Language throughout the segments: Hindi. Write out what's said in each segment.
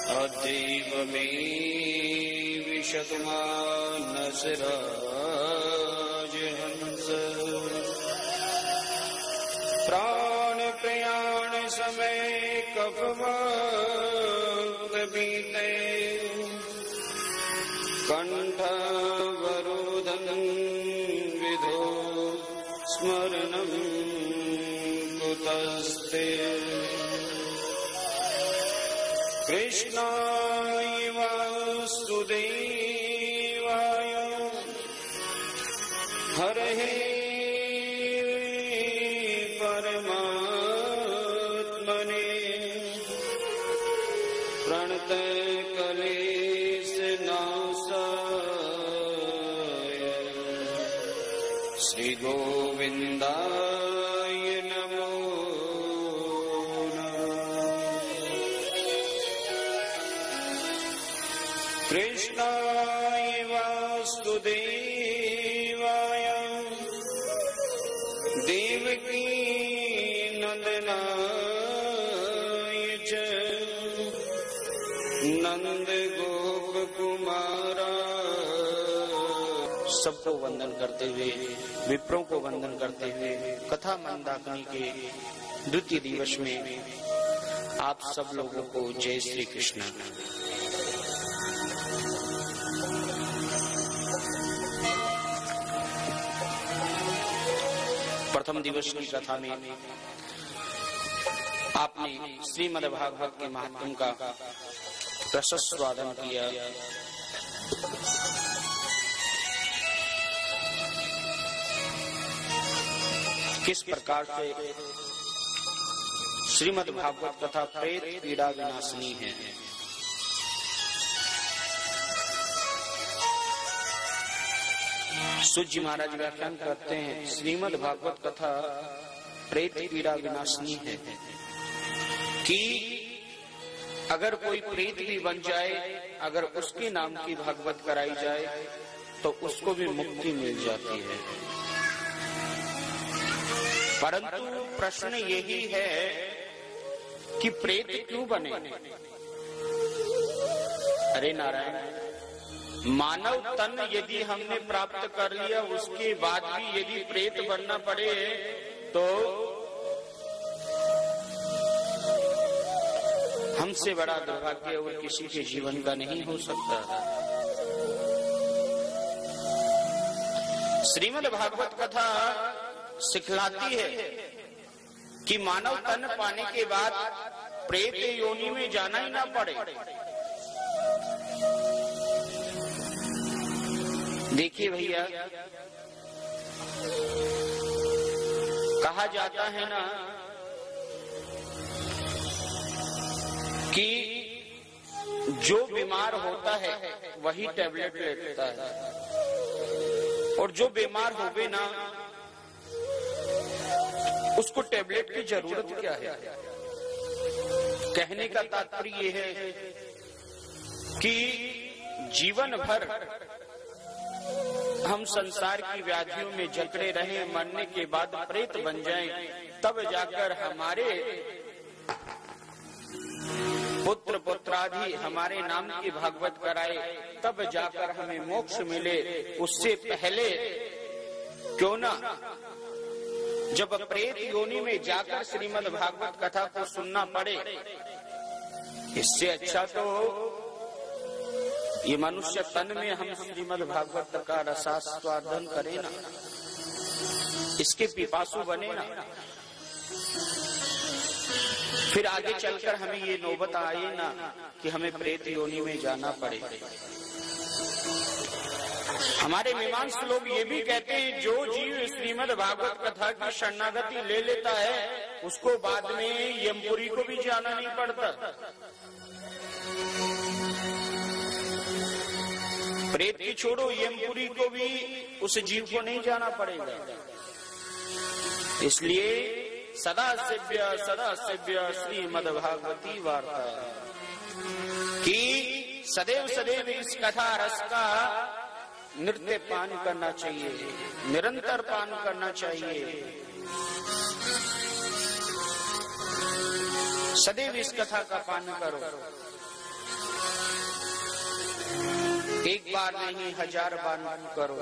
अद्यैव मे विशतमानसराजहंस प्राण प्रयाण समय कफवात बीते कंठवरोधन विधो स्मरणं कुतस्ते कृष्णाय वासुदेवाय हरये परमात्मने प्रणतक्लेशनाशाय श्री गोविंदाय नमो कृष्णाय वासुदेवाय देवकी नंदनाय च नंद गोप कुमारा। सबको वंदन करते हुए, विप्रों को वंदन करते हुए कथा मंदाकिनी के द्वितीय दिवस में आप सब लोगों को जय श्री कृष्ण। प्रथम दिवस की कथा में आपने श्रीमद् भागवत के महात्म्य का रसस्वादन किया। किस प्रकार से श्रीमद् भागवत कथा प्रेत पीड़ा विनाशिनी है। सूत जी महाराज व्याख्यान करते हैं, श्रीमद् भागवत कथा प्रेत पीड़ा विनाशिनी है कि अगर कोई प्रेत भी बन जाए, अगर उसके नाम की भागवत कराई जाए तो उसको भी मुक्ति मिल जाती है। परंतु प्रश्न यही है कि प्रेत क्यों बने? अरे नारायण, मानव तन यदि हमने प्राप्त कर लिया, उसके बाद भी यदि प्रेत बनना पड़े तो हमसे बड़ा दुर्भाग्य और किसी के जीवन का नहीं हो सकता। श्रीमद् भागवत कथा सिखलाती है कि मानव तन पाने के बाद प्रेत योनि में जाना ही ना पड़े। देखिए भैया, कहा जाता है ना कि जो बीमार होता है वही टैबलेट लेता है, और जो बीमार होवे ना उसको टैबलेट की जरूरत क्या है। कहने का तात्पर्य यह है कि जीवन भर हम संसार की व्याधियों में जकड़े रहे, मरने के बाद प्रेत बन जाएं, तब जाकर हमारे पुत्र पुत्रादि हमारे नाम की भागवत कराए, तब जाकर हमें मोक्ष मिले। उससे पहले क्यों ना जब प्रेत योनि में जाकर श्रीमद् भागवत कथा को सुनना पड़े, इससे अच्छा तो ये मनुष्य तन में हम श्रीमद् भागवत का रसास्वादन करें ना, इसके पिपासु बने ना, फिर आगे चलकर हमें ये नौबत आए ना कि हमें प्रेत योनि में जाना पड़े। हमारे मीमांस लोग ये भी कहते हैं, जो जीव श्रीमद् भागवत कथा की शरणागति ले लेता है उसको बाद में यमपुरी को भी जाना नहीं पड़ता। प्रेत की छोड़ो, यमपुरी को भी उस जीव को नहीं जाना पड़ेगा। इसलिए सदा सेव्य श्रीमद् भागवती वार्ता कि सदैव सदैव इस कथा रस का नृत्य पान करना चाहिए, निरंतर पान करना चाहिए। सदैव इस कथा का पान करो। एक बार नहीं 1000 बार करो।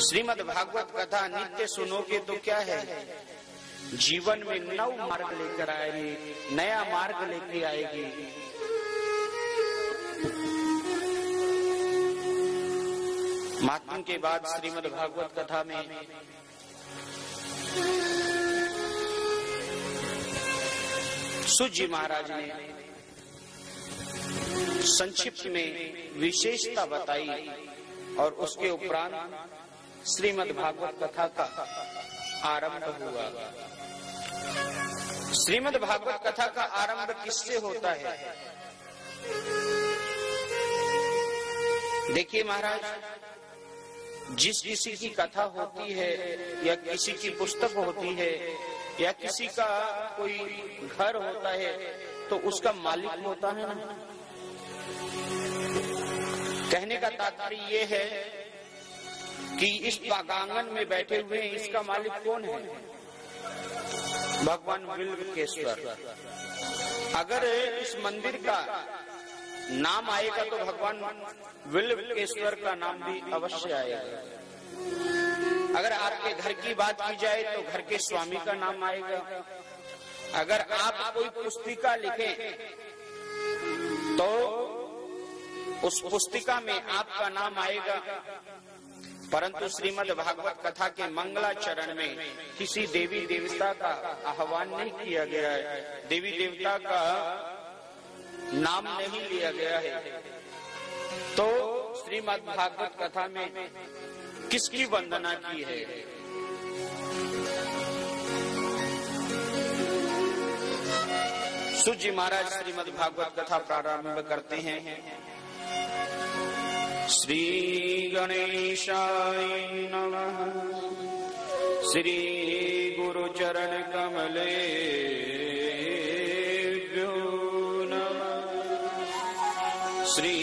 श्रीमद् भागवत कथा नित्य सुनोगे तो क्या है, जीवन में नव मार्ग लेकर आएगी, नया मार्ग लेके आएगी। महात्मा के बाद श्रीमद् भागवत कथा में सूत जी महाराज ने संक्षिप्त में विशेषता बताई और उसके उपरांत श्रीमद् भागवत कथा का आरंभ हुआ। श्रीमद् भागवत कथा का आरंभ किससे होता है? देखिए महाराज, जिस किसी की कथा होती है या किसी की पुस्तक होती है या किसी का कोई घर होता है तो उसका मालिक होता है ना। कहने का तात्पर्य ये है कि इस बागांगन में बैठे हुए इसका मालिक कौन है? भगवान बिल्वकेश्वर। अगर इस मंदिर का नाम आएगा तो भगवान बिल्वकेश्वर का नाम भी अवश्य आएगा। अगर आपके घर की बात की जाए तो घर के स्वामी का नाम आएगा। अगर आप कोई पुस्तिका लिखें तो उस पुस्तिका में आपका नाम आएगा। परंतु श्रीमद् भागवत कथा के मंगलाचरण में किसी देवी देवता का आह्वान नहीं किया गया है, देवी देवता का नाम नहीं लिया गया है। तो श्रीमद् भागवत कथा में किसकी वंदना की है? सूत जी महाराज श्रीमद् भागवत कथा प्रारंभ करते हैं। श्री गणेशाय नमः। श्री गुरु चरण कमलेभ्यो नमः। श्री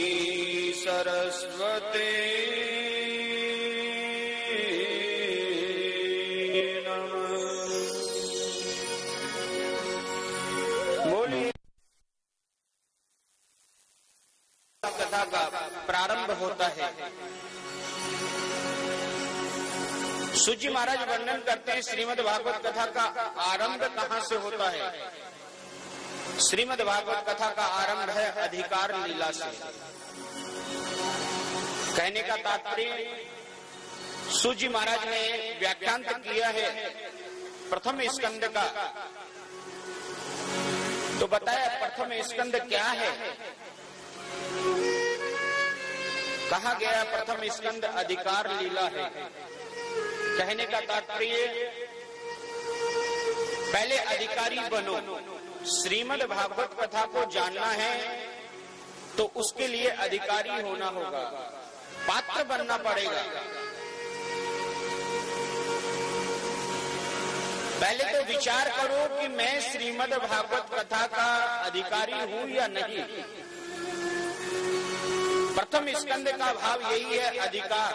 सरस्वती कथा का प्रारंभ होता है। सूत जी महाराज वर्णन करते हैं श्रीमद् भागवत कथा का आरंभ कहां से होता है। श्रीमद् भागवत कथा का आरंभ है अधिकार लीला से। कहने का तात्पर्य, सूत जी महाराज ने व्याख्यांत किया है प्रथम स्कंद का, तो बताया प्रथम स्कंद क्या है। कहा गया प्रथम स्कंद अधिकार लीला है। कहने का तात्पर्य, पहले अधिकारी बनो। श्रीमद् भागवत कथा को जानना है तो उसके लिए अधिकारी होना होगा, पात्र बनना पड़ेगा। पहले तो विचार करो कि मैं श्रीमद् भागवत कथा का अधिकारी हूं या नहीं। प्रथम स्कंद का भाव यही है, अधिकार,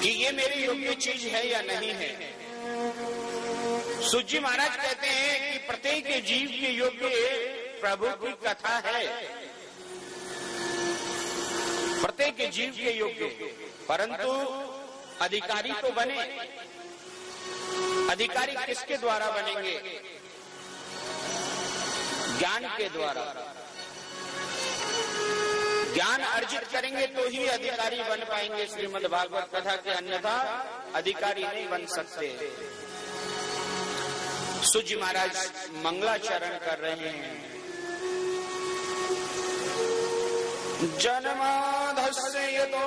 कि ये मेरी योग्य चीज है या नहीं है। सूत जी महाराज कहते हैं कि प्रत्येक जीव के योग्य प्रभु की कथा है, प्रत्येक जीव के योग्य, परंतु अधिकारी तो बने। अधिकारी किसके द्वारा बनेंगे? ज्ञान के द्वारा। ज्ञान अर्जित करेंगे तो ही अधिकारी बन पाएंगे श्रीमद् भागवत कथा के, अन्यथा अधिकारी नहीं बन सकते। सूत जी महाराज मंगलाचरण कर रहे हैं। जन्माधस्य यतो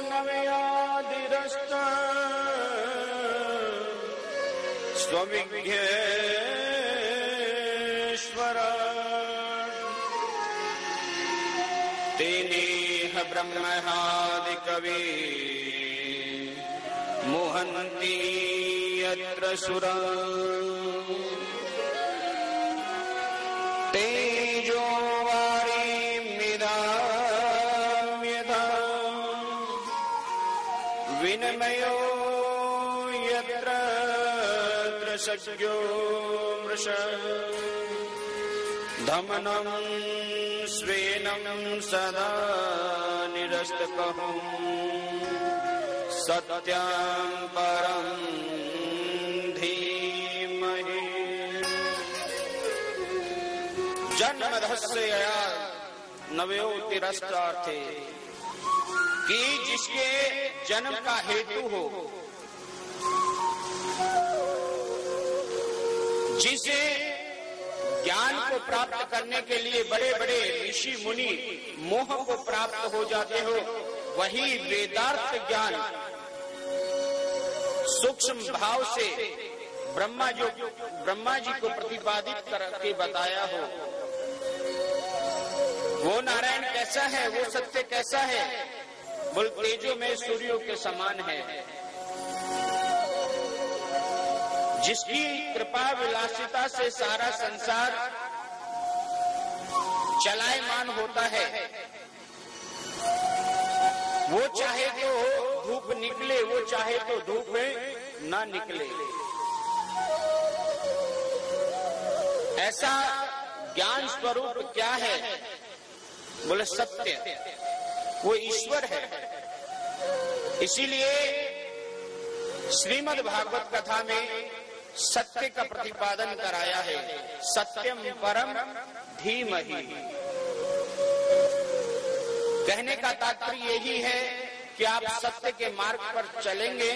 नव्यादिरस्त स्वविघ्नेश्वर तेनेह ब्रह्मादि कवि मोहन्ति यत्र सुरा तेजो वारिमिदाम्यथा विनमयो यत्र सज्ञो मृष धमनं स्वेनं सदा निरस्तकहं सत्यं परं धीमहि। जन्मधस्य नवयोतिरस्तार्थे कि जिसके जन्म का हेतु हो, जिसे ज्ञान को प्राप्त करने के लिए बड़े बड़े ऋषि मुनि मोह को प्राप्त हो जाते हो, वही वेदार्थ ज्ञान सूक्ष्म भाव से ब्रह्मा जी को प्रतिपादित करके बताया हो। वो नारायण कैसा है, वो सत्य कैसा है, बोल तेजो में सूर्यों के समान है, जिसकी कृपा विलासिता से सारा संसार चलायमान होता है। वो चाहे तो धूप निकले, वो चाहे तो धूप में ना निकले। ऐसा ज्ञान स्वरूप क्या है, बोले सत्य, वो ईश्वर है। इसीलिए श्रीमद् भागवत कथा में सत्य का प्रतिपादन कराया है। सत्यम परम धीमहि। कहने का तात्पर्य यही है कि आप सत्य के मार्ग पर चलेंगे